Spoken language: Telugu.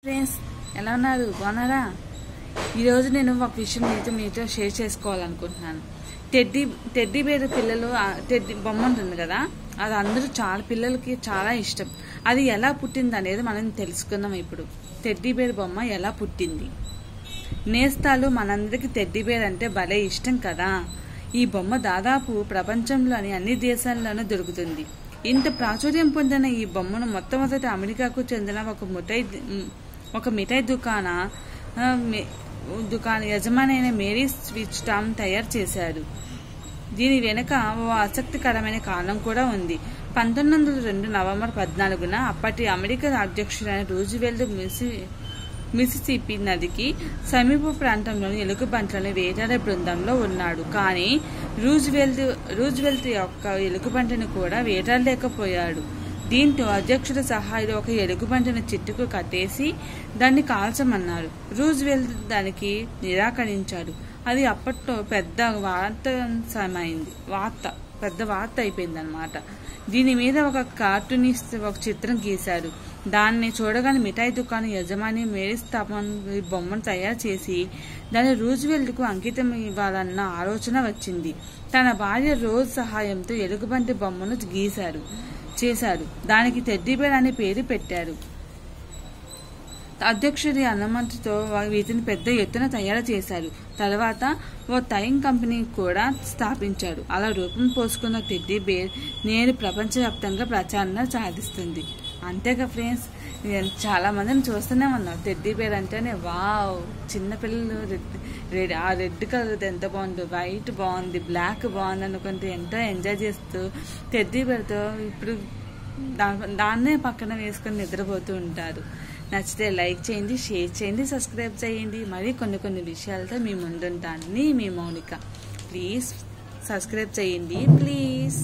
ఫ్రెండ్స్ ఎలా ఉన్నారు? బాగున్నారా? ఈరోజు నేను ఒక విషయం మీతో షేర్ చేసుకోవాలనుకుంటున్నాను. టెడ్డీ బేర్ పిల్లలు టెడ్డీ బొమ్మ ఉంటుంది కదా, అది పిల్లలకి చాలా ఇష్టం. అది ఎలా పుట్టింది అనేది మనం తెలుసుకుందాం. ఇప్పుడు టెడ్డీ బేర్ బొమ్మ ఎలా పుట్టింది. నేస్తాలు మనందరికి టెడ్డీ బేర్ అంటే భలే ఇష్టం కదా. ఈ బొమ్మ దాదాపు ప్రపంచంలోని అన్ని దేశాల్లోనూ దొరుకుతుంది. ఇంత ప్రాచుర్యం పొందిన ఈ బొమ్మను మొట్టమొదటి అమెరికాకు చెందిన ఒక మిఠాయి దుకాణ యజమాని అయిన మేరీ స్విచ్ టామ్ తయారు చేశారు. దీని వెనుక ఓ ఆసక్తికరమైన కారణం కూడా ఉంది. 1902 నవంబర్ 14న అప్పటి అమెరికా అధ్యక్షుడైన రూజ్వెల్ట్ మిసిసిపి నదికి సమీప ప్రాంతంలోని ఎలుగుబంట్లను వేటాడే బృందంలో ఉన్నాడు. కానీ రూజ్వెల్ట్ యొక్క ఎలుగుబంటిని కూడా వేటాడలేకపోయాడు. దీంతో అధ్యక్షుడి సహాయులు ఒక ఎలుగుబంటిని చెట్టుకు కట్టేసి దాన్ని కాల్చమన్నారు. రూజ్వెల్ట్ దానికి నిరాకరించాడు. అది అప్పట్లో పెద్ద వార్త అయిపోయింది అన్నమాట. దీని మీద ఒక కార్టూనిస్ట్ ఒక చిత్రం గీశారు. దాన్ని చూడగానే మిఠాయి దుకాణం యజమాని మేరీ స్థాపన్ ఈ బొమ్మను తయారు చేసి దాన్ని రూజ్వెల్ట్కు అంకితం ఇవ్వాలన్న ఆలోచన వచ్చింది. తన భార్య రోజ్ సహాయంతో ఎలుగుబంటి బొమ్మను చేశారు. దానికి టెడ్డీ బేర్ అనే పేరు పెట్టారు. అధ్యక్షుడి అనుమతితో వీటిని పెద్ద ఎత్తున తయారు చేశారు. తర్వాత ఓ టైయింగ్ కంపెనీ కూడా స్థాపించారు. అలా రూపం పోసుకున్న టెడ్డీ బేర్ నేడు ప్రపంచవ్యాప్తంగా ప్రచారణ సాధిస్తుంది. అంతేగా ఫ్రెండ్స్, చాలా మందిని చూస్తూనే ఉన్నాం. టెడ్డీ బేర్ అంటేనే వావ్, చిన్నపిల్లలు రెడ్ కలర్ ఎంత బాగుంది, వైట్ బాగుంది, బ్లాక్ బాగుంది అనుకుంటే ఎంతో ఎంజాయ్ చేస్తూ టెడ్డీ బేర్తో ఇప్పుడు దాన్నే పక్కన వేసుకొని నిద్రపోతూ ఉంటారు. నచ్చితే లైక్ చేయండి, షేర్ చేయండి, సబ్స్క్రైబ్ చేయండి. మరి కొన్ని విషయాలతో మీ ముందుంటాను. మీ మౌనిక. ప్లీజ్ సబ్స్క్రైబ్ చేయండి ప్లీజ్.